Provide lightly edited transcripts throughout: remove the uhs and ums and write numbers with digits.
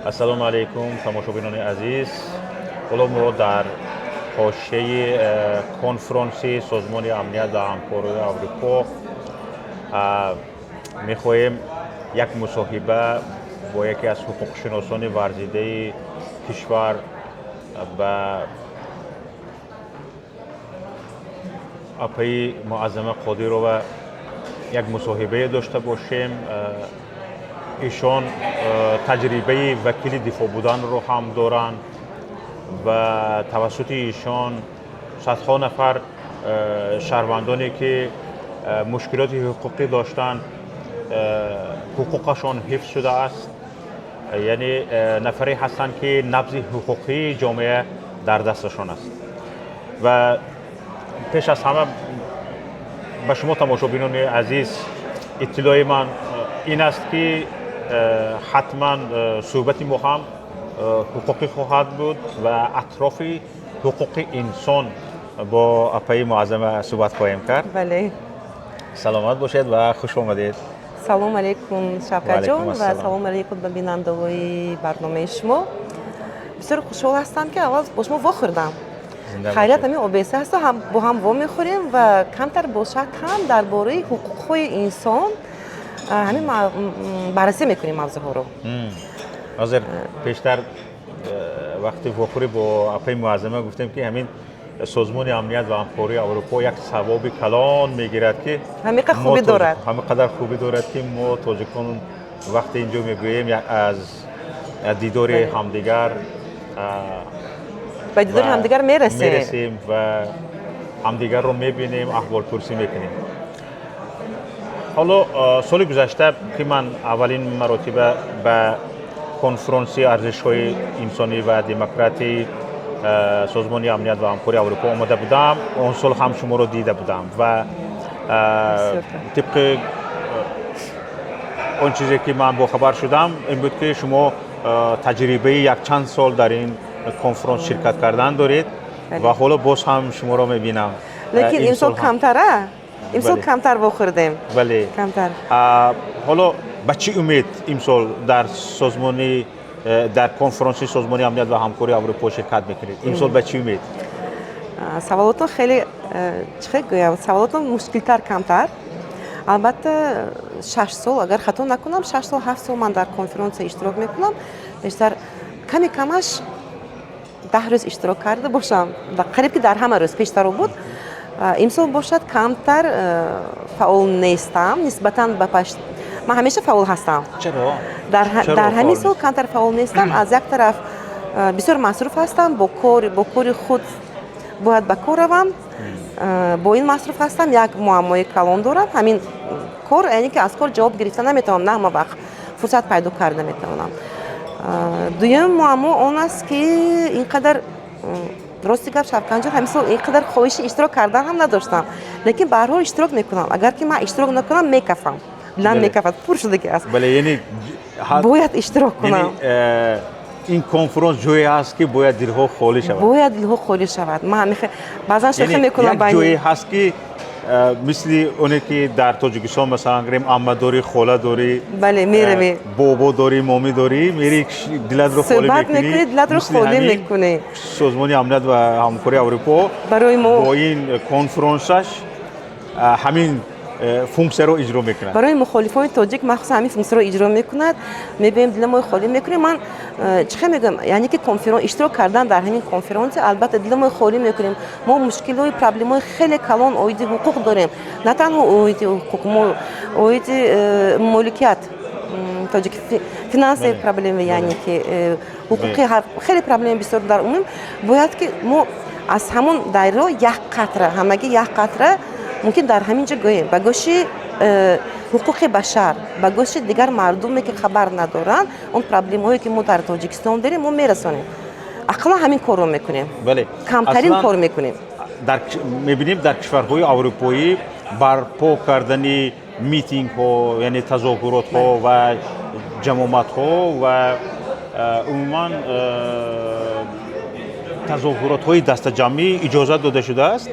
السلام علیکم تماشابینان عزیز. حالا ما در حاشیه کنفرانسی سازمان امنیت و همکاری اروپا می‌خواهیم یک مصاحبه با یکی از حقوق‌شناسان ورزیده کشور و آقای معظم قادری رو یک مصاحبه داشته باشیم. ایشان تجربه وکیل دفاع بودن رو هم دارن و توسط ایشان صدها نفر شهروندانی که مشکلات حقوقی داشتن حقوقشان حفظ شده است. یعنی نفری هستند که نبض حقوقی جامعه در دستشان است. و پیش از همه به شما تماشابینان عزیز اطلاع من این است که حتما صحبت ما هم حقوقی خواهد بود و اطراف حقوق انسان با آقای معظم صحبت خواهیم کرد. بله. سلامت باشید و خوش آمدید. سلام علیکم شوکت جان و سلام علیکم به بینندگان برنامه شما. بسیار خوشحال هستم که اول با شما واخوردم. خیلیت همین OBS هست هم با هم وا میخوریم و کمتر باشه کم درباره حقوق انسان همین بررسی میکنیم موضوع رو. حاضر پیشتر وقتی واخوری با آقای معظم گفتیم که همین سازمان امنیت و همکاری اروپا یک ثواب کلان میگیرد که همین خوبی دارد. همین قدر خوبی دارد که ما تاجیکان وقتی اینجا میگوییم از دیدار همدیگر به دیدار همدیگر میرسیم و همدیگر رو میبینیم، احوال پرسی میکنیم. حالا سال گذشته که من اولین مرتبه به کنفرانسی ارزش‌های انسانی و دموکراتی سازمان امنیت و همکاری اروپا آمده بودم، اون سال هم شما رو دیده بودم و طبق اون چیزی که من با خبر شدم این بود که شما تجربه یک چند سال در این کنفرانس شرکت کردن دارید و حالا باز هم شما رو میبینم. لیکن این سال کمتره. این سال کمتر بخوردیم. بله. کمتر. حالا با چی امید این سال در سازمانی در کنفرانسی سازمان امنیت و همکاری اروپا شرکت میکنید؟ این سال با چی امید؟ سوالاتون خیلی چه گویم سوالاتون مشکل‌تر کمتر. البته 6 سال اگر خطا نکنم 6 سال 7 سال من در کنفرانس اشتراک میکنم. بیشتر کمی کمش 10 روز اشتراک کرده باشم. قریب که در همه روز پیشتر بود. امسال باشد کمتر فعال نیستم نسبتاً به پیش. من همیشه فعال هستم. چرا؟ در همین سال کمتر فعال نیستم. از یک طرف بسیار مصروف هستم با کار خود باید به کار روم. با این مصروف هستم یک معمای کلان دارم. همین کار یعنی که از کار جواب گرفتن نمیتونم نه ما وقت فرصت پیدا کرده نمیتونم. دوم معما اون است که اینقدر درستی گفت شبکن جان همین سال اینقدر خواهش اشتراک کردن هم نداشتم. لیکن به هر حال اشتراک میکنم. اگر که من اشتراک نکنم میکفم. لن میکفد پر شده که است. بله یعنی باید اشتراک کنم. این کنفرانس جایی هست که باید دلها خالی شود. باید دلها خالی شود. من بعضا شوخی میکنم یک جایی هست که مثل اونی که در تاجیکستان مثلا گریم عمه داری، خاله داری، بله میرمی، بابا داری، مامی داری، میری دلت رو خالی میکنی. دلت رو خالی میکنی. سازمان امنیت و همکاری اروپا برای ما با این کنفرانسش همین فونکسیون رو اجرا میکنه. برای مخالفان تاجیک مخصوصا همین فونکسیون رو اجرا میکند. میبینیم دل ما خالی میکنه. من چه میگم یعنی که کنفرانس اشتراک کردن در همین کنفرانس البته دل ما خالی میکنیم. ما مشکلات پرابلم‌های خیلی کلان اوید حقوق داریم. نه تنها اوید حقوق ما اوید ملکیت تاجیک فینانسی پرابلم یعنی که حقوقی خیلی پرابلم بسیار در عموم باید که ما از همون دایره یک قطره همگی یک قطره ممکن در همین جا گوییم با گوشی حقوق بشر با گوشی دیگر مردمی که خبر ندارن اون پرابلم هایی که ما در تاجیکستان داریم ما میرسونیم. اقلا همین کار رو میکنیم. بله. کمترین کار میکنیم. میبینیم در کشورهای اروپایی برپا کردن میتینگ ها یعنی تظاهرات ها و جماعت ها و عموما تظاهرات های دست جمعی اجازه داده شده است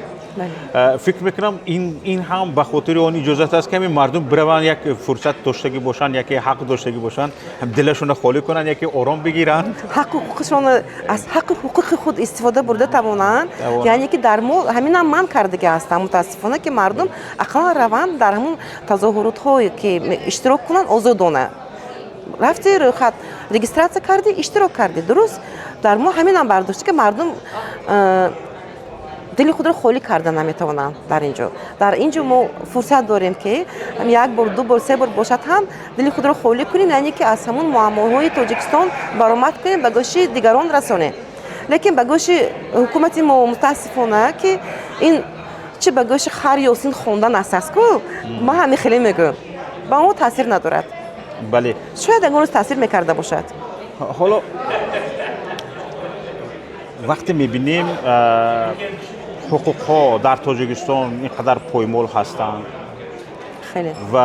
فکر میکنم این هم به خاطر اون اجازت است که همین مردم برون یک فرصت داشتگی باشن، یک حق داشتگی باشن، هم دلشون خالی کنن، یک آرام بگیرن، حق حقوقشون از حق حقوق خود استفاده برده توانند. یعنی که در مول همین هم من کرده هستم متاسفانه که مردم اقلا روند در همون تظاهرات هایی که اشتراک کنن آزادانه رفتی خط رجیستراسیون کردی اشتراک کردی درست در ما همین هم برداشتی که مردم دل خود را خالی کردن نمیتوانند در اینجا ما فرصت داریم که هم یک بار دو بار سه بار باشد هم دل خود را خالی کنیم یعنی که از همون معماهای تاجیکستان برآمد کنیم به گوش دیگران رسانه لیکن به گوش حکومت ما متاسفانه که این چه به گوش خر یاسین خواندن است کو ما همین خیلی میگم با ما تاثیر ندارد. بله شاید اون روز تاثیر میکرده باشد. حالا وقتی میبینیم حقوق ها در تاجیکستان اینقدر پایمال هستند خیلی و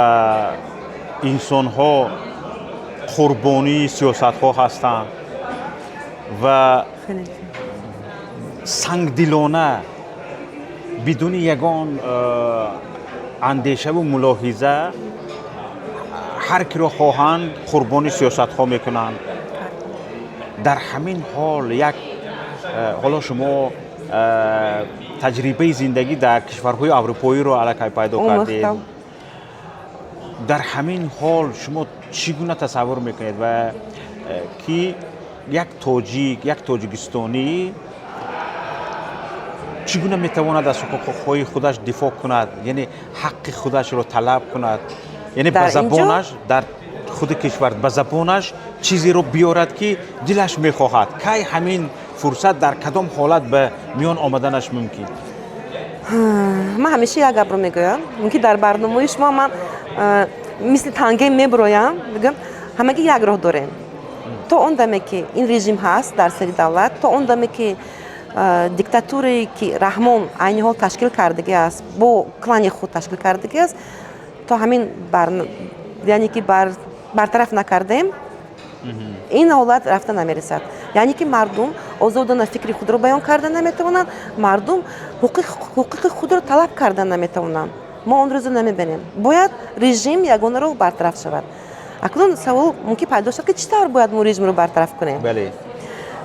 انسان ها قربانی سیاست ها هستند و خیلی سنگدلانه بدون یگان اندیشه و ملاحظه هر کی را خواهند قربانی سیاست ها میکنند. در همین حال یک حالا شما تجربه زندگی در کشورهای اروپایی رو علاقه پیدا کردید، در همین حال شما چگونه تصور میکنید و که یک تاجیکستانی چگونه میتواند از حقوقهای خودش دفاع کند، یعنی حق خودش رو طلب کند، یعنی به زبانش در خود کشور به زبانش چیزی رو بیارد که دلش میخواهد. کی همین فرصت در کدام حالت به میان آمدنش ممکن؟ من همیشه یک گپ رو میگویم که در برنامه شما من مثل تنگه میبرایم میگم همگی یک راه داریم. تا اون دمی که این رژیم هست در سری دولت، تا اون دمی که دیکتاتوری که رحمان عین حال تشکیل کردگی است با کلان خود تشکیل کردگی است تا همین یعنی که برطرف نکردیم این حالت رفته نمیرسد. یعنی که مردم آزادانه فکر خود رو بیان کردن نمیتونن، مردم حقوق خود رو طلب کردن نمیتونن. ما اون روز نمیبینیم. باید رژیم یگانه رو برطرف شود. اکنون سوال ممکن پیدا شد که چطور باید ما رژیم رو برطرف کنیم؟ بله.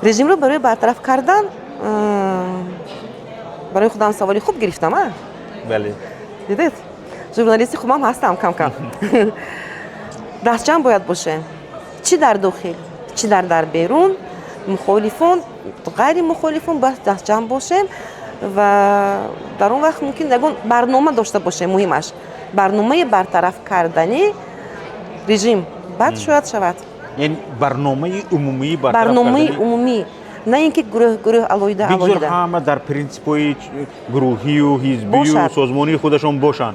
رژیم رو برای برطرف کردن برای خودم سوالی خوب گرفتم. بله. دیدید؟ ژورنالیستی خوبم هستم کم کم. دستجمع باید باشه. چی در داخل، چی در بیرون، مخالفون، غیر مخالفون باید دستجمع باشیم و در اون وقت ممکن نگون برنامه داشته باشه. مهمش برنامه برطرف کردنی رژیم بعد شاید شود. یعنی برنامه عمومی برطرف برنامه کردنی. عمومی نه اینکه گروه علایده بگذار همه در پرینسیپ‌های گروهی و حزبی و سازمانی خودشون باشن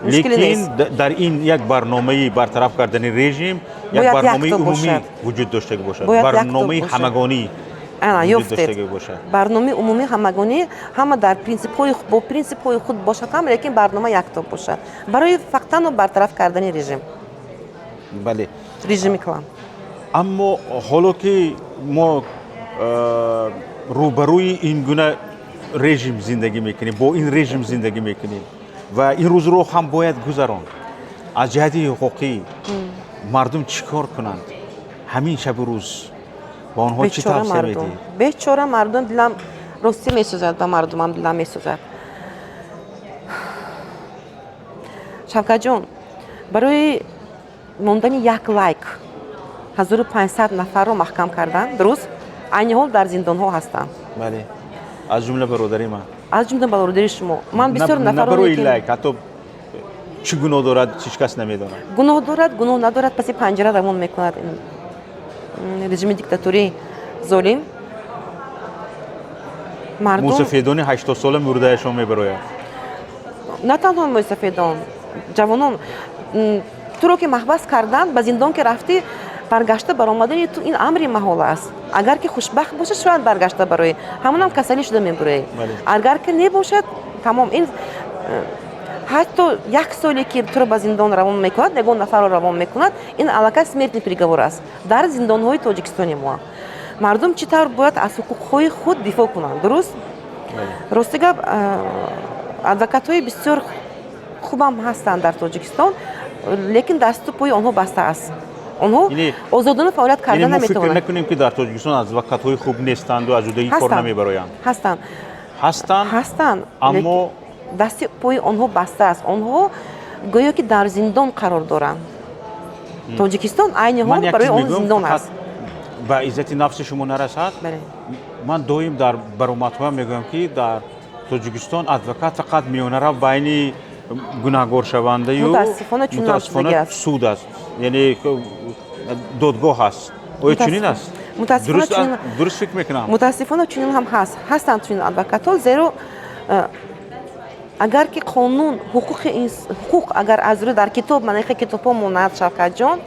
مشکلی نیست. در این یک برنامه برطرف کردن رژیم یک برنامه عمومی وجود داشته باشد، برنامه همگانی وجود داشته باشد. برنامه عمومی همگانی همه در پرینسیپ‌های خود باشد، هم لیکن برنامه یکتا باشد برای فقط برطرف کردن رژیم. بله. رژیم کلان. اما حالا که ما روبروی این گونه رژیم زندگی میکنیم، با این رژیم زندگی میکنیم و این روز رو هم باید گذران. از جهت حقوقی مردم چیکار کنند؟ همین شب روز با آنها چی توصیه میدید؟ بیچاره مردم دلم راستی میسوزد، به مردمم دلم میسوزد. شوکت جان برای موندن یک لایک 1500 نفر رو محکم کردن، درست؟ عین حال در زندان ها هستند. بله. از جمله برادری من. از جمله برادری شما. من بسیار نفر رو برای لایک حتی چی گناه دارد هیچ کس نمیداند. گناه دارد، گناه ندارد، پس پنجره روان میکند این رژیم دیکتاتوری ظالم. مردم موسفیدان 80 ساله مردهشون میبراید. نه تنها موسفیدان، جوانان تو رو که محبس کردن به زندان که رفتی برگشته برآمدن تو این امری محال است. اگر که خوشبخت باشه شاید برگشته برای همون هم کسلی شده میبره. اگر که نباشد تمام این حتی یک سالی که تو رو به زندان روان میکند، نگون نفر رو روان میکند، این علاقه смертный приговор است در زندان های تاجیکستان ما. مردم چطور باید از حقوق های خود دفاع کنند، درست؟ راستی گپ адвокатҳои бисёр хубам ҳастанд дар Тоҷикистон, лекин дасту пӯи онҳо баста аст. онҳо озодона фаъолият карда мо фикр наметавонанд. накунем ки дар Тоҷикистон адвокатҳои хуб нестанду аз ҷудоӣ кор намебароянд. ҳастанд, аммо дасти пӯи онҳо баста аст. онҳо гӯё ки дар зиндон қарор доранд. Тоҷикистон айни ҳол барои он зиндон аст. ба иззати нафси шумо нарасад. ман доим дар баромадҳоям мегӯям ки дар Тоҷикистон адвокат фақат миёнарав байни гунаҳгоршавандаю мутаассифона суд аст, яъне додгоҳ аст. оё чунин аст? дуруст фикр мекунам. мутаассифона чунин ҳам ҳастанд чунин адвокатҳо, зеро агар ки қонун ҳуқуқ агар аз рӯи дар китоб манихи китобҳо монад, Шавкатҷон,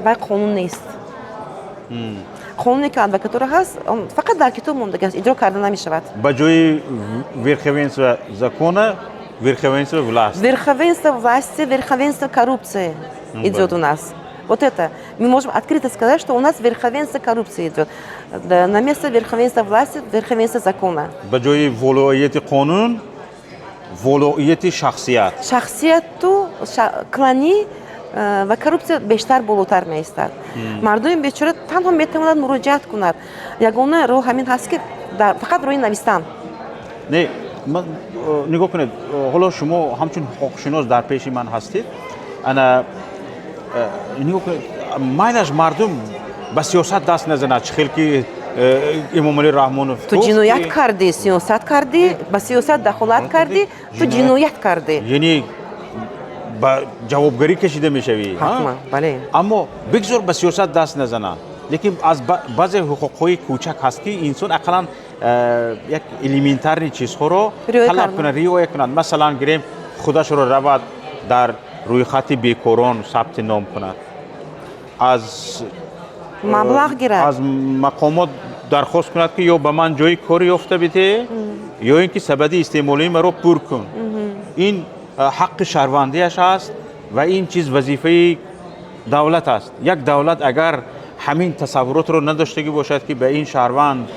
вай қонун нест. қонуне ки адвокатура ҳаст фақат дар китоб мондагааст, иҷро карда намешавад. ба ҷои верховенства закона верховенство власти. Верховенство власти, верховенство коррупции идет у нас. Вот это. Мы можем открыто сказать, что у нас верховенство коррупции идет. На место верховенства власти, верховенство закона. Ба ҷои волоияти қонун, волоияти шахсият. Шахсияту клани ва коррупция бештар болотар меистад. Мардуми бечора танҳо метавонад муроҷиат кунад. Ягона роҳ ҳамин ҳаст ки фақат роҳи навистан. Не, нигоҳ кунед, ҳоло шумо ҳамчун ҳуқуқшинос дар пеши ман ҳастед. Ана нигоҳ кунед, майлаш мардум ба сиёсат даст назанад, чӣ хел ки Эмомалӣ Раҳмонов ту ҷиноят кардӣ, сиёсат кардӣ, ба сиёсат дахолат кардӣ, ту ҷиноят кардӣ. Яъне ба ҷавобгарӣ кашида мешавӣ. Ҳатман, бале. Аммо бигзор ба сиёсат даст назанад. Лекин аз баъзе ҳуқуқҳои кӯчак ҳаст ки инсон ақаллан як элементарни чизҳоро талаб кунад, риоя кунад. Масалан, гирем худашро равад дар рӯйхати бекорон сабти ном кунад. Аз маблағ гирад. аз мақомот дархост кунад ки ё ба ман ҷои кори ёфта бите, ё ин ки сабади истеъмолии маро пур кун. ин ҳаққи шаҳрвандиаш аст ва ин чиз вазифаи давлат аст. Як давлат агар ҳамин тасаввуротро надоштагӣ бошад ки ба ин шаҳрванд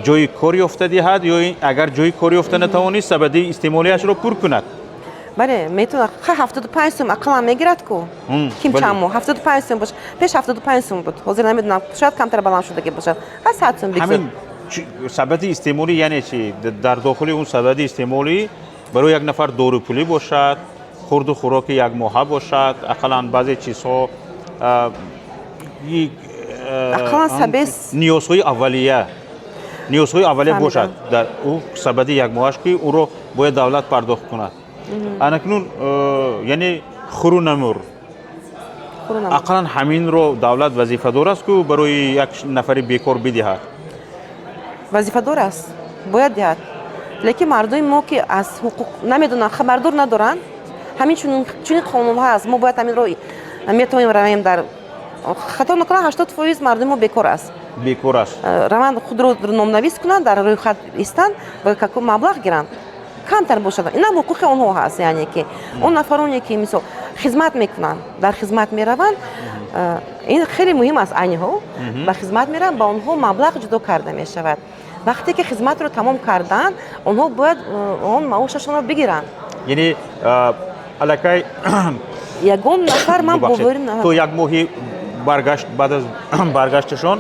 ҷои кор ёфта диҳад, ё агар ҷои кор ёфта натавонист сабади истеъмолиашро пур кунад. бале метавонад 75 сум ақаллан мегирад ку ким чамо 75 сум бош, пеш 75 сум буд, ҳозир намедонам, шояд камтар баланд шудагӣ бошад, 100 сум бигзор. ҳамин сабади истеъмолӣ яъне чи дар дохили он сабади истеъмолӣ барои як нафар дорупулӣ бошад, хурду хӯроки як моҳа бошад, ақаллан баъзе чизҳо ақаллан сабес ниёзҳои аввалия бошад дар ӯ сабади як моҳаш ки ӯро бояд давлат пардохт кунад. Анакнун яъне хурунамур ақаллан ҳаминро давлат вазифадор аст ки барои як нафари бекор бидиҳад. вазифадор аст, бояд диҳад. лекин мардуми мо ки аз ҳуқуқ намедонанд, хабардор надоранд, ҳамин чунин қонунҳо аст. мо бояд ҳаминро метавонем равем дар хато накунам 80% мардуми мо бекор аст. Бекор аст. Раванд худро номнавис кунанд, дар рӯйхат истанд, ва како маблағ гиранд. камтар бошад. Инам ҳуқуқи онҳо ҳаст, яъне ки он нафароне ки мисол хизмат мекунанд, дар хизмат мераванд, ин хеле муҳим аст айни ҳол. Ба хизмат мераванд, ба онҳо маблағ ҷудо карда мешавад. вақте ки хизматро тамом карданд, онҳо бояд он маошашонро бигиранд. Яъне аллакай ягон нафар ман боварим то як моҳи баргашт баъд аз баргашташон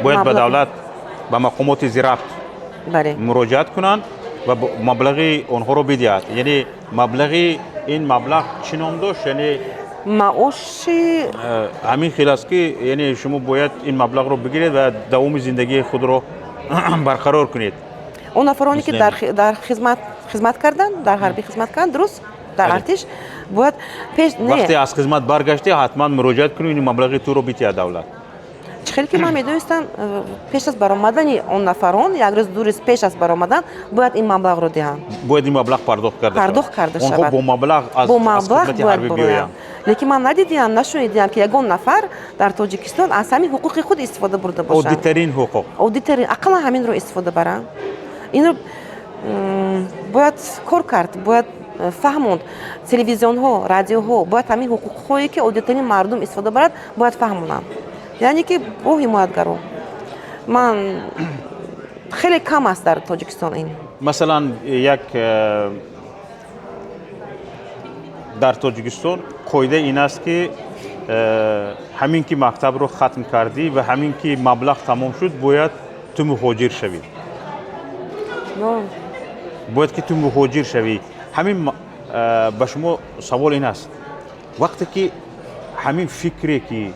бояд ба давлат ба мақомоти зирабт муроҷиат кунанд ва маблағи онҳоро бидиҳад. Яъне маблағи ин маблағ чӣ ном дошт? Яъне маоши ҳамин хел аст ки яъне шумо бояд ин маблағро бигиред ва давоми зиндагии худро барқарор кунед. он нафароне ки дар хизмат карданд, дар ҳарбӣ хизмат карданд, дуруст, дар артиш бояд пеш не вақте аз хизмат баргашти ҳатман муроҷиат кунед ин маблағи туро битиҳад давлат. чӣ хеле ки ман медонистам пеш аз баромадани он нафарон, як рӯз ду рӯз пеш аз баромадан бояд ин маблағро диҳанд. Бояд ин маблағ пардохт карда шавад. Онҳо бо маблағ аз хизмати ҳарбӣ биёянд. лекин ман надидиам, нашунидиам ки ягон нафар дар Тоҷикистон аз ҳамин ҳуқуқи худ истифода бурда бошад. Оддитарин ҳуқуқ. Оддитарин, ақаллан ҳаминро истифода баранд. Инро бояд кор кард, бояд фаҳмонд. Телевизионҳо, радиоҳо бояд ҳамин ҳуқуқҳое ки оддитарин мардум истифода барад, бояд фаҳмонанд. яъне ки бо ҳимоятгаро ман хеле кам аст дар Тоҷикистон ин. مثلا یک در تاجیکستان قاعده این است که همین که مکتب رو ختم کردی و همین که مبلغ تمام شد باید تو مهاجر شوی. باید که تو مهاجر شوی. همین به شما سوال این است وقتی که همین فکری که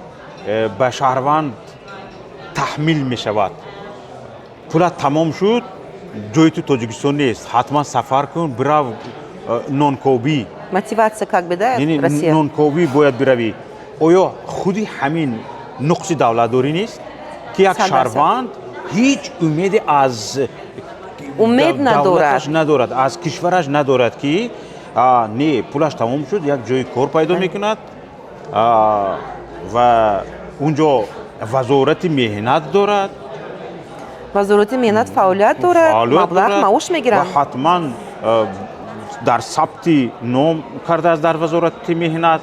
به شهروند تحمیل می شود پولت تمام شد جای تو تاجیکستان نیست حتما سفر کن برو نونکوبی мотивация как бы, да, یعنی Россия. نونکوبی باید بروی. آیا خودی همین نقص دولتداری نیست که یک 100%. شهروند هیچ امید از امید دولتش ندارد از کشورش ندارد که نه پولش تمام شد یک جای کار پیدا میکند و اونجا وزارت مهنت دارد وزارت مهنت فعالیت دارد مبلغ معاش میگیرن و حتما در ثبت نام کرده است در وزارت مهنت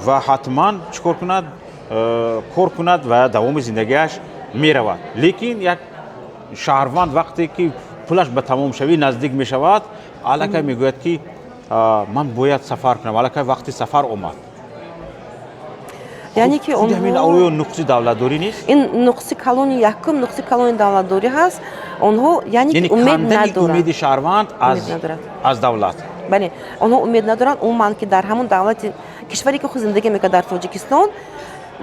و حتما چیکار کند کار کند و دوام زندگیش میرود. لیکن یک شهروند وقتی که پولش به تمام شوی نزدیک می شود الکی میگوید که من باید سفر کنم الکی وقتی سفر اومد. یعنی که همین آیا نقص دولتداری نیست؟ این نقص کلونی یکم نقص کلونی دولتداری هست. اونها یعنی امید ندارن. امید شهروند از دولت. بله اونها امید ندارن. اون من که در همون دولت کشوری که خود زندگی میکنه در تاجیکستان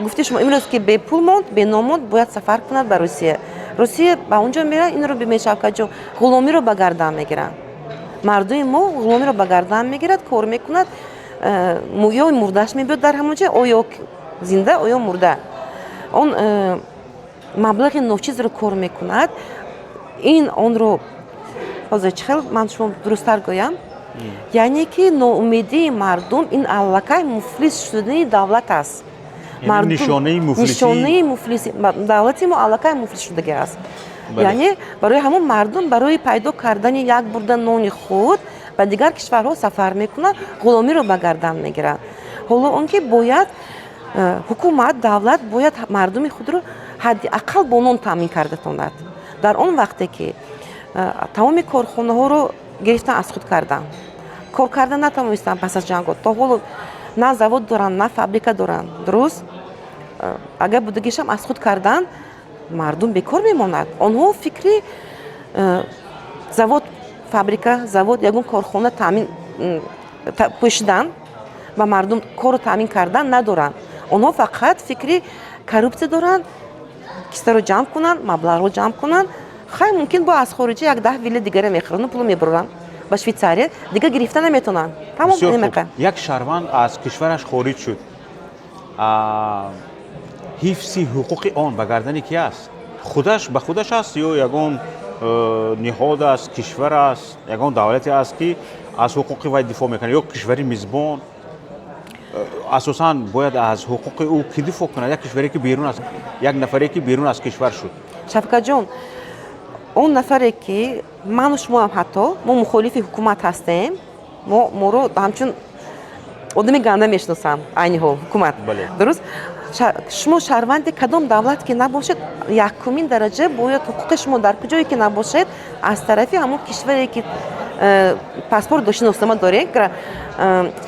گفته شما امروز که به پول موند به ناموند باید سفر کند به روسیه. روسیه با اونجا میره این رو به شوکت جان غلامی رو به گردن میگیرن. مردم ما غلامی رو به گردن میگیرد کار میکند یا مردهش میبود در همون جا او زنده یا مرده. اون مبلغ نوچیز رو کار میکند این اون رو حاضر چخل من شما درست‌تر گویم یعنی که ناامیدی مردم این علاقه مفلس شدن دولت است. نشانه مفلسی دولت ما علاقه مفلس شدگی است. یعنی برای همون مردم برای پیدا کردن یک برده نان خود به دیگر کشورها سفر میکنن غلامی رو به گردن میگیرن. حالا اون که باید حکومت دولت باید مردم خود رو حداقل با نان تامین کرده تاند. در اون وقتی که تمام کارخانه ها رو گرفتن از خود کردن کار کردن نتونستن پس از جنگ تا حالا نه завод دارن نه فابریکا دارن درست اگر بودگیش هم از خود کردن مردم بیکار میماند. آنها فکری завод فابریکا завод یگون کارخانه تامین پوشیدن و مردم کار تامین کردن ندارن. آنها فقط فکری کاروپسی دارن کیسه رو جمع کنن مبلغ رو جمع کنن خیلی ممکن با از خارجی یک 10 ویله دیگه میخرن پول میبرن با شویتزاری دیگه گرفتن نمیتونن. تمام نمیکنن. یک شهروند از کشورش خارج شد حفظ حقوق آن به گردن کی است؟ خودش به خودش است یا یگان نهاد است کشور است یگان دولتی است که از حقوق وی دفاع میکنه یا کشوری میزبان اساساً باید از حقوق او کی دفاع کنه؟ یک کشوری که بیرون است یک نفری که بیرون از کشور شد. شفقت جان اون نفری که من و شما هم حتی ما مخالف حکومت هستیم ما رو همچون آدم گنده میشناسم عین حکومت درست شما شهروند کدام دولت که نباشد یکمین درجه باید حقوق شما در کجایی که نباشد از طرفی همون کشوری که پاسپورت داشته نوستما داره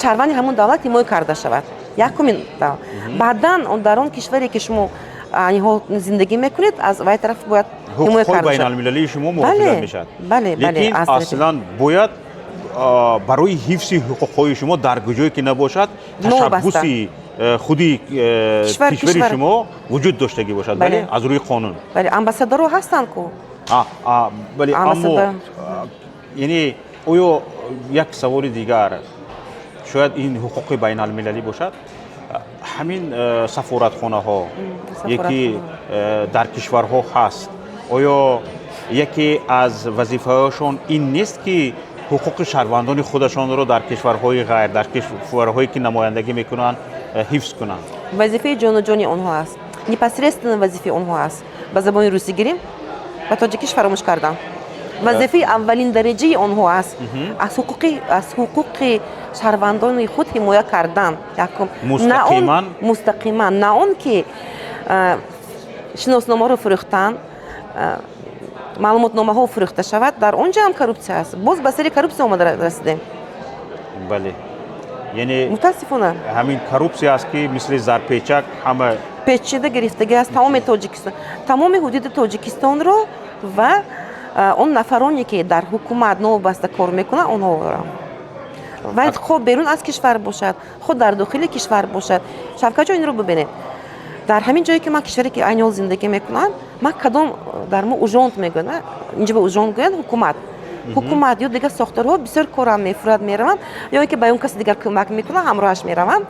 شهروند همون دولت حمایت کرده شود یکمین دولت. بعداً در اون کشوری که شما زندگی میکنید از وای طرف باید حمایت کرده شود. بین المللی شما محافظت میشد. بله لیکن اصلا باید برای حفظ حقوق شما در کجایی که نباشد تشبث خودی کشوری شما وجود داشتگی باشد. بله از روی قانون. بله امباسادور هستن کو. بله اما یعنی اویا یک سوال دیگر شاید این حقوق بین المللی باشد همین سفارتخانه ها یکی در کشورها هست آیا یکی از وظیفه هاشون این نیست که حقوق شهروندان خودشان رو در کشورهای غیر در کشورهایی که نمایندگی میکنن حفظ کنند؟ وظیفه جان و جانی آنها است. непосредственно وظیفه آنها است. با زبان روسی گیریم با تاجیکیش فراموش کردم. وظیفه اولین درجه آنها است. از حقوق شهروندان خود حمایت کردن. مستقیما نه اون که شناسنامه رو فروختن маълумотномаҳо фурӯхта шавад, дар он ҷо ҳам коррупсия аст. Боз ба сари коррупсия омада расидем. бале яъне мутаассифона ҳамин коррупсия аст ки мисли зарпечак ҳама печида гирифтагӣ аст тамоми Тоҷикистон, тамоми ҳудуди Тоҷикистонро ва он нафароне ки дар ҳукумат новобаста кор мекунанд онҳоро. Ва хо берун аз кишвар бошад, хо дар дохили кишвар бошад. Шавкат ҷон инро бибинед. Дар ҳамин ҷое ки ман кишваре ки айни ҳол зиндагӣ мекунам, ман кадом дар мо ужонт мегӯянд, инҷо ба ужонт гӯянд ҳукумат. Ҳукумат ё дигар сохторҳо бисёр корам мефурад меравам, ё ин ки ба ён каси дигар кӯмак мекунам, ҳамроҳаш меравам.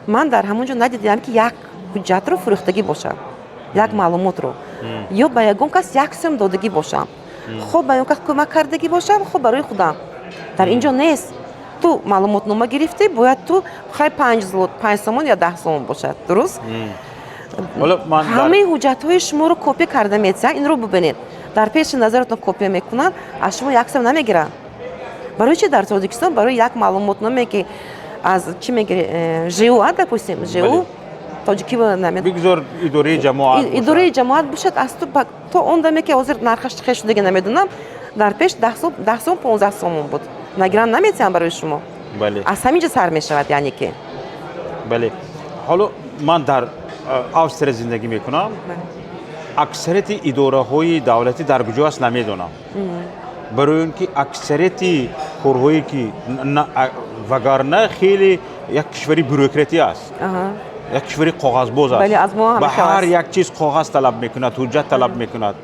Ман дар ҳамон ҷо надидиам ки як ҳуҷҷатро фурӯхтагӣ бошад, як маълумотро, ё ба ягон кас як сӯм додагӣ бошам. Хо ба ён кас кӯмак кардагӣ бошам, хо барои худам. Дар ин ҷо нест. Ту маълумотнома гирифтӣ, бояд ту хай 5 злот, 5 сомон ё 10 сомон бошад. Дуруст? ҳамаи ҳуҷҷатҳои шуморо копия карда метисанд. Инро бубинед. Дар пеши назаратон копия мекунанд, аз шумо як сӯм намегиранд. Барои чи дар Тоҷикистон барои як маълумотноме ки аз чӣ мегирӣ? ЖУ, допустим, ЖУ тоҷикӣ намед. бигзор идораи ҷамоат. Идораи ҷамоат бошад, аз ту то он даме ки ҳозир нархаш чӣ хел шудагӣ намедонам, дар пеш 10 сом 15 сомон буд. Нагиранд наметиҳам барои шумо. бале Аз ҳамин ҷо сар мешавад, яъне ки. бале ҳоло ман дар Австрия зиндагӣ мекунам. аксарияти идораҳои давлатӣ дар куҷо аст намедонам. барои он ки аксарияти корҳое ки вагарна хеле як кишвари бюрократӣ аст. як кишвари коғазбоз аст. Бале, аз мо ҳам ба ҳамин ҳар аст. як чиз коғаз талаб мекунад, ҳуҷҷат талаб мекунад.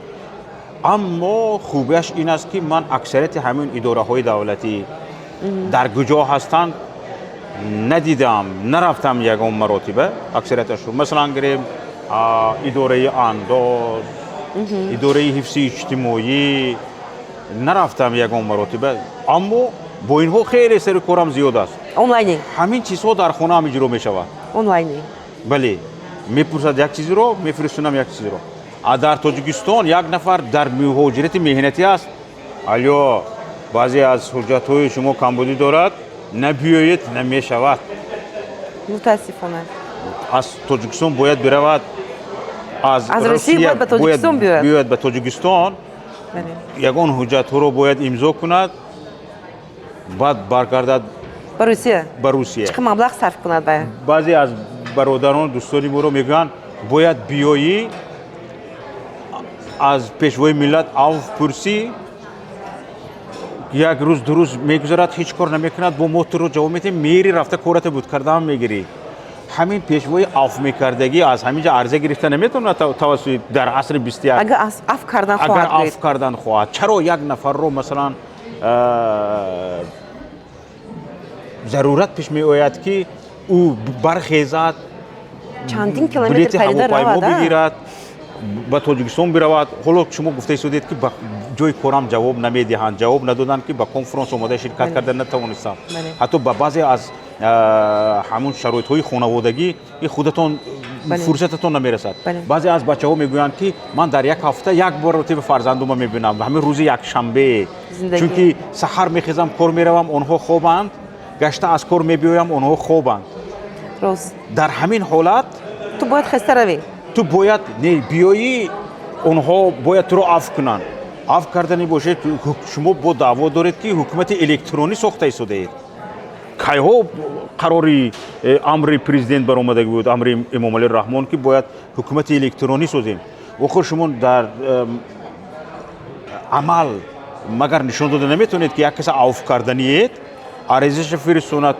аммо хубияш ин аст ки ман аксарияти ҳамин идораҳои давлатӣ дар куҷо ҳастанд надидам, нарафтам ягон маротиба аксарияташро. Масалан гирем идораи андоз, идораи ҳифзи иҷтимоӣ нарафтам ягон маротиба, аммо бо инҳо хеле сари корам зиёд аст. Онлайни. ҳамин чизҳо дар хонаам иҷро мешавад. Онлайни. бале мепурсад як чизро, мефиристонам як чизро. дар Тоҷикистон як нафар дар муҳоҷирати меҳнатӣ аст. алё баъзе аз ҳуҷҷатҳои шумо камбудӣ дорад, набиёед намешавад. мутаассифона. аз Тоҷикистон бояд биравад, аз Русия бояд ба Тоҷикистон биёяд ба Тоҷикистон, ягон ҳуҷҷатҳоро бояд имзо кунад, баъд баргардад Ба Русия. ба Русия. Чӣ маблағ сарф кунад ба? баъзе аз бародарон дӯстони моро мегӯянд бояд биёӣ аз пешвои миллат авф пурсӣ, як рӯз ду рӯз мегузарад, ҳеҷ кор намекунад, бо мо туро ҷавоб медиҳем, мери рафта кората буд кардаам мегирӣ. ҳамин пешвои авф мекардагӣ аз ҳамин ҷо арза гирифта наметавонад тавассути дар асри 21. Агар авф кардан хоҳад агар буд. авф кардан хоҳад, чаро як нафарро масалан зарурат пеш меояд ки ӯ бархезад, чандин километр билети парида ҳавопаймо равад, бигирад, ба Тоҷикистон биравад. ҳоло шумо гуфта истодед ки ба ҷои корам ҷавоб намедиҳанд, ҷавоб надоданд ки ба конференс омода ширкат карда натавонистам. ҳатто ба баъзе аз ҳамун шароитҳои хонаводагӣ худатон фурсататон намерасад. баъзе аз бачаҳо мегӯянд ки ман дар як ҳафта як маротиба фарзандумро мебинам, ҳамин рӯзи якшанбе, чунки саҳар мехезам, кор меравам, онҳо хобанд, гашта аз кор мебиёям, онҳо хобанд. дар ҳамин ҳолат ту бояд хеста равӣ. ту бояд не биёӣ, онҳо бояд туро авф кунанд. авф кардани бошед, шумо бо даъво доред ки ҳукумати электронӣ сохта истодаед. кайҳо қарори амри президент баромадаги буд, амри Эмомалӣ Раҳмон ки бояд ҳукумати электронӣ созем. охир шумо дар амал магар нишон дода наметавонед ки як каса авф карданиед, аризаша фиристонад,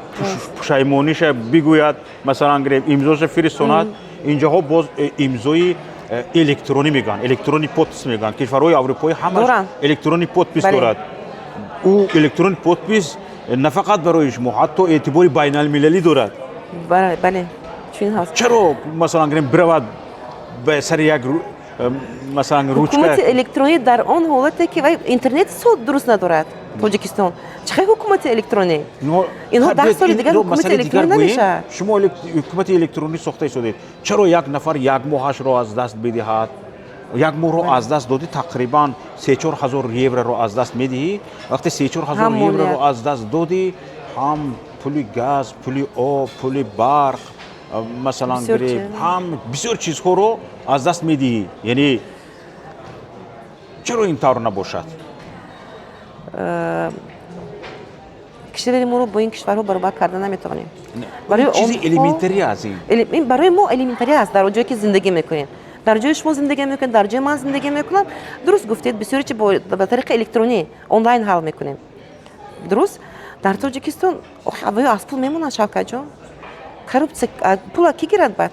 пушаймониша бигӯяд, масалан гирем имзоша фиристонад. инҷоҳо боз имзои электронӣ мегӯянд, электрони подпис мегӯянд. кишварҳои аврупоӣ ҳамаш электрони подпис дорад. ӯ электрони подпис на фақат барои шумо, ҳатто эътибори байналмилалӣ дорад. бале чун ҳаст. чаро масалан гирем биравад ба сари як масалан ручка. ҳукумати электронӣ дар он ҳолате ки вай интернети суд дуруст надорад Тоҷикистон. Чӣ хел ҳукумати электронӣ? Инҳо 10 соли дигар ҳукумати электронӣ намешавад. шумо ҳукумати электронӣ сохта истодед. чаро як нафар як моҳашро аз даст бидиҳад? як моҳро аз даст додӣ, тақрибан 3-4 ҳазор евроро аз даст медиҳӣ. вақте 3-4 ҳазор евроро аз даст додӣ, ҳам пули газ, пули об, пули барқ, масалан гирем ҳам бисёр чизҳоро аз даст медиҳӣ. яъне چرا این طور نباشد؟ کشور ما رو با این کشورها برابر کردن نمیتونیم. برای چیزی الیمنتری از این برای ما الیمنتری است در جایی که زندگی میکنیم. در جای شما زندگی میکنید، در جای من زندگی میکنم. درست گفتید، بسیاری چی با طریق الکترونی آنلاین حل میکنیم. درست؟ در تاجیکستان هوای از پول میمونن شوکت جان. коррупция پول کی گیرد بعد؟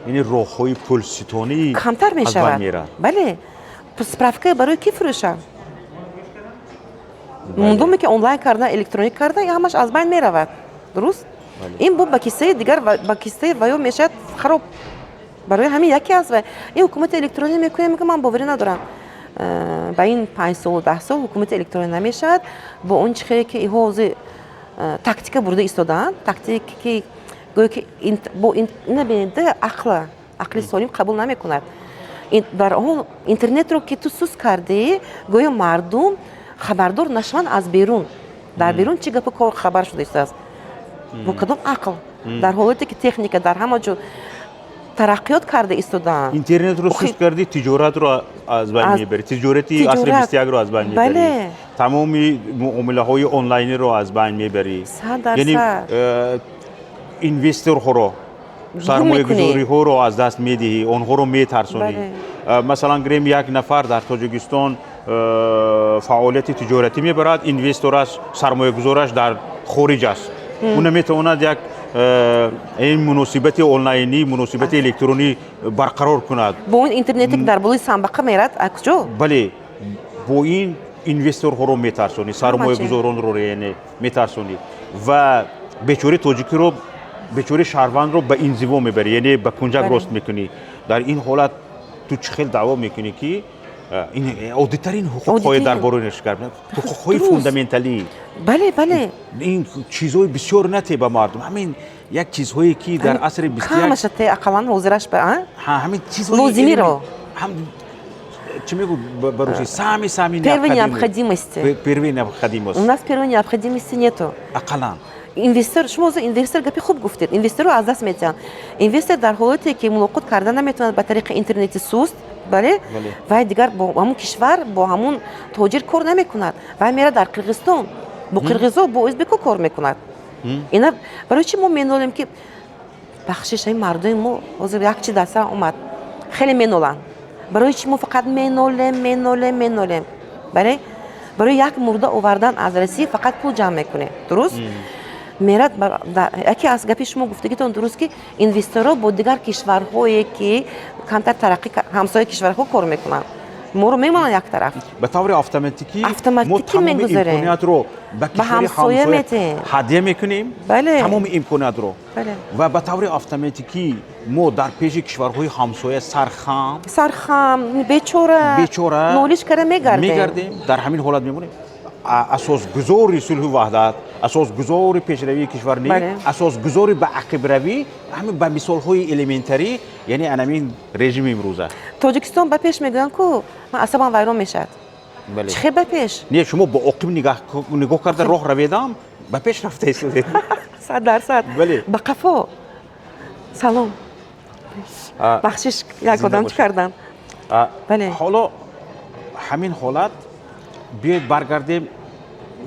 یعنی راههای پول ستانی کمتر میشود. بله. سپرافکه برای کی فروشن؟ موندومی که آنلاین کردن، الکترونیک کردن، همش از بین میرود. درست؟ این با کیسه دیگر با کیسه ویو میشه خراب. برای همین یکی از این حکومت الکترونی میکنه، میگه من باوری ندارم با این 5 سال 10 سال حکومت الکترونی نمیشد. با اون چیزی که این حوزه تاکتیک برده ایستادن، تاکتیک که گویا که با این نبینده عقل سالم قبول نمیکند. در اون اینترنت رو که تو سوس کرده، گویا مردم خبردار نشون از بیرون. در بیرون چی گپ خبر شده است؟ با کدام عقل؟ در حالتی که تکنیک در همه جا ترقیات کرده ایستادن. اینترنت رو سوس کردی، تجارت رو از بین میبری، تجارتی اصل 21 رو از بین میبری. بله. تمامی معامله های آنلاین رو از بین میبری. 100%. یعنی اینوستر ها رو، سرمایه گذاری ها رو از دست میدهی، اونها رو میترسونی. مثلا گریم یک نفر در تاجیکستان فعالیت تجارتی میبرد، اینوسترش سرمایه گذارش در خارج است. اون نمیتواند یک این مناسبت آنلاینی، مناسبت الکترونی برقرار کند. با اون اینترنتی که در بالای سنبقه میرد اکجو. بله، با این اینوستر ها رو میترسونی، سرمایه گذاران رو یعنی میترسونی و بیچاره تاجیکی رو، بیچاره شهروند رو به انزوا میبری، یعنی به کنجک راست میکنی. در این حالت تو چه خیلی دعوا میکنی که این عادی‌ترین حقوق‌های درباره‌اش کردن، حقوق‌های فوندامنتالی. بله. این چیزهای بسیار نته به مردم. همین یک چیزهایی که در عصر 21 همش ته اقلا حاضرش به همین چیزهای لازمی رو هم چی میگو بروشی سامی первый необходимости. первый необходимость. У нас первой необходимости нету. اقلا اینوستر، شما اینوستر گپی خوب گفتید، اینوستر رو از دست میدن. اینوستر در حالتی که ملاقات کردن نمیتونه به طریق اینترنتی سوست، بله، و دیگر با همون کشور با همون تاجر کار نمیکند و میره در قرقیزستان با قرقیزا با ازبکو کار میکند. اینا برای چی ما مینولیم که بخشش این مردم ما از یک چی دست اومد خیلی مینولن. برای چی ما فقط مینولیم برای یک مرده آوردن از روسیه فقط پول جمع میکنه. درست؟ میرد یکی از گپی شما گفتگیتون درست که اینوسترها با دیگر کشورهایی که کمتر ترقی همسایه کشورها کار میکنن، ما رو میمونن یک طرف. به طور اتوماتیکی میگذاره. امکانات رو به همسایه هدیه میکنیم. بله. تمام امکانات رو. بله. و به طور اتوماتیکی ما در پیش کشورهای همسایه سرخم بیچاره نولیش کرده میگردیم. در همین حالت میمونیم. اساس گذاری صلح و وحدت، اساس گذاری پیشروی کشورنی، اساس گذاری به عقب روی، همین به مثال های الیمنتری، یعنی همین رژیم امروزه. تاجیکستان به پیش میگن که من اصلا ویران میشد. بله. چه به پیش؟ نه شما با عقب نگاه کرده راه رویدم به پیش رفته ایستید. 100%. بله. با قفا. سلام. بخشش یک آدم کردن. بله. حالا همین حالت بیاید برگردیم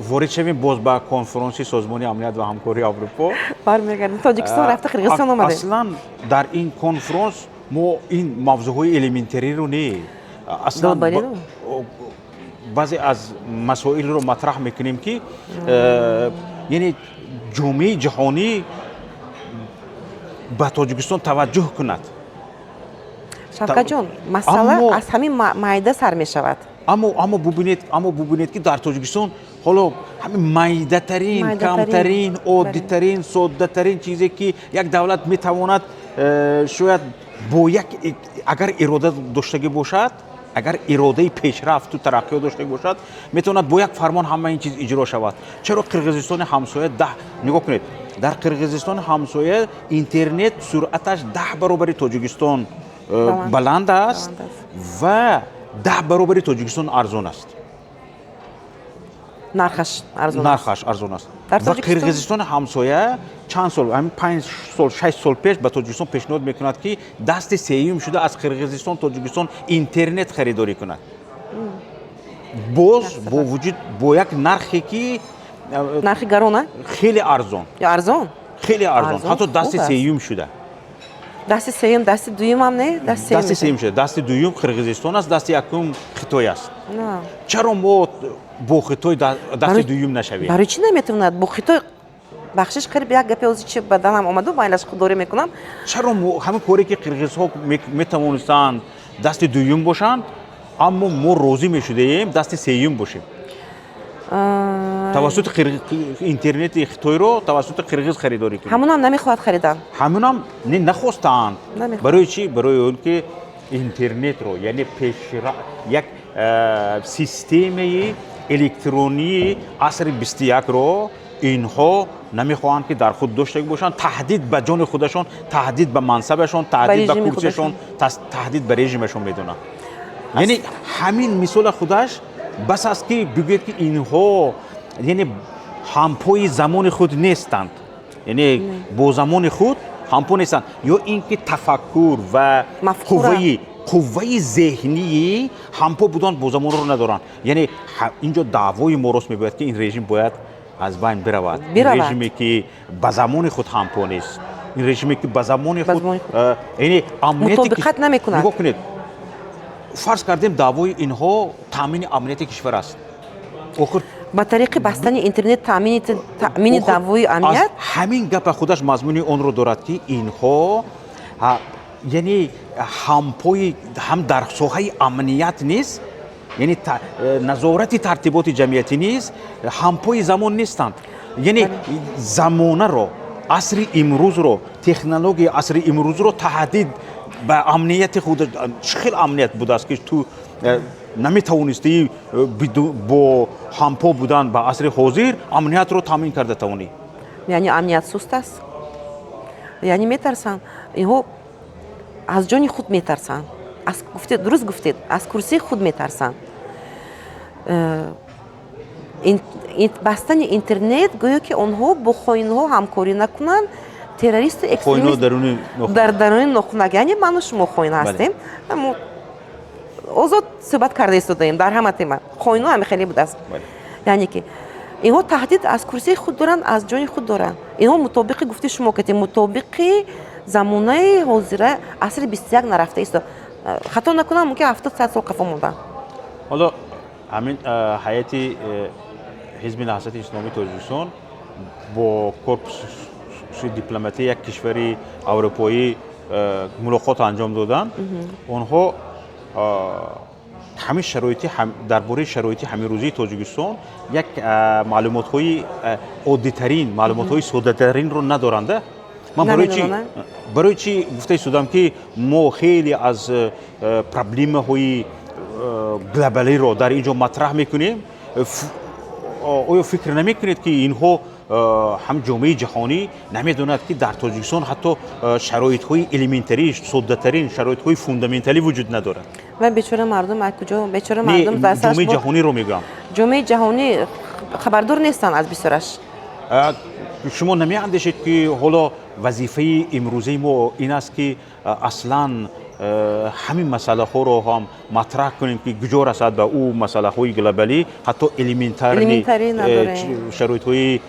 وارد شویم باز به کنفرانسی سازمان امنیت و همکاری اروپا. برمیگردیم. تاجیکستان رفته، قرقیزستان اومده. اصلا در این کنفرانس ما این موضوعهای الیمنتری رو نه، اصلا بعضی از مسائل رو مطرح میکنیم که یعنی جامعه جهانی به تاجیکستان توجه کند. شوکت جان، مسئله از همین معده سر می شود. اما ببینید که در تاجیکستان حالا همین مایده ترین، کمترین، عادی ترین، ساده ترین چیزی که یک دولت میتواند شاید با یک اگر اراده داشته باشد، اگر اراده پیشرفت و ترقی داشته باشد، میتواند با یک فرمان همه این چیز اجرا شود. چرا قرقیزستان همسایه نگاه کنید، در قرقیزستان همسایه اینترنت سرعتش 10 برابر تاجیکستان بلند است و 10 برابر تاجیکستان ارزان است. نرخش ارزان است. و قرقیزستان همسایه چند سال، همین 5 سال 6 سال پیش به تاجیکستان پیشنهاد میکند که دست سوم شده از قرقیزستان تاجیکستان اینترنت خریداری کند. باز با وجود با یک نرخی که نرخ گرونه خیلی ارزان، یا ارزان؟ خیلی ارزان، ارزان، حتی دست خوب است. سیوم شده. دست سیم، دست دویم هم نه؟ دست سیم دست سیوم شده. دست دوم قرقیزستان است، دست یکم خطای است. نه. چرا ما با خطای دست دوم نشویم؟ برای چی نمیتوند با خطای بخشش قریب یک گپی از چی بدنم اومد و مایلش خودداری میکنم؟ چرا همه کاری که قرقیزها میتوانستند دست دوم باشند، اما ما راضی میشده ایم دست سیوم باشیم. توسط اینترنت خطای رو توسط قرقیز خریداری کنیم. همون هم نمیخواد خریدن. همون هم نخواستند. نمیخواد. برای چی؟ برای اون که اینترنت رو یعنی یک سیستم الکترونی عصر 21 رو اینها نمیخواهند که در خود داشته باشند. تهدید به جان خودشون، تهدید به منصبشون، تهدید به کرسیشون، تهدید به رژیمشون میدونن. یعنی همین مثال خودش بس است که بگوید که اینها یعنی همپای زمان خود نیستند، یعنی با زمان خود همپای نیستند، یا اینکه تفکر و قوه ذهنی همپا بودن با زمان رو ندارن. یعنی اینجا دعوای ما راست میباید که این رژیم باید از بین برود. این رژیمی که با زمان خود همپا نیست، این رژیمی که با زمان خود یعنی مطابقت نمیکنه. نگاه کنید، فرض کردیم دعوای اینها تامین امنیت کشور است. با طریق بستن اینترنت تامین دعوای امنیت، همین گپ خودش مضمون اون رو دارد که اینها یعنی همپای هم در ساحه امنیت نیست، یعنی نظارت ترتیبات جمعیتی نیست، همپای زمان نیستند. یعنی زمانه رو، عصر امروز رو، تکنولوژی عصر امروز رو تهدید به امنیت خود، خیلی امنیت بوده است که تو نمیتوانستی با همپا بودن با عصر حاضر امنیت رو تامین کرده توانی. یعنی امنیت سست است. یعنی میترسن اینها از جان خود میترسن، از گفتید درست گفتید، از کرسی خود میترسن. بستن اینترنت گویا که آنها با خائن‌ها همکاری نکنن، تروریست اکستریمیست در درون نخونک، یعنی من و شما خائن هستیم، اما آزاد صحبت کرده ایستادیم در همه تیمه، خائن‌ها هم خیلی بود است. یعنی که اینها تهدید از کرسی خود دارن، از جان خود دارن. اینها مطابق گفته شما که مطابق زمانه حاضره عصر 21 نرفته است. خطا نکنم ممکن 70 سال قفا موندن. حالا همین هیئت حزب نهضت اسلامی تاجیکستان با کورپس دیپلماتی یک کشور اروپایی ملاقات انجام دادن. آنها همین شرایطی درباره شرایط همین روزی تاجیکستان یک معلومات‌های عادی‌ترین، معلومات‌های ساده‌ترین رو ندارند. من برای چی گفته شدم که ما خیلی از پرابلم‌های گلوبالی رو در اینجا مطرح میکنیم. آیا فکر نمیکنید که اینها هم جامعه جهانی نمیدوند که در تاجیکستان حتی شرایط‌های الیمنتری، ساده‌ترین شرایط‌های فوندامنتالی وجود ندارد؟ من بیچاره مردم از کجا؟ بیچاره مردم در جامعه جهانی رو میگم. جامعه جهانی خبردار نیستن از بیشترش. شما نمی‌اندیشید که حالا وظیفه امروزی ما این است که اصلاً همین مسئله ها رو هم مطرح کنیم که گجا رسد به او مسئله های گلوبالی، حتی الیمنتری شرایط های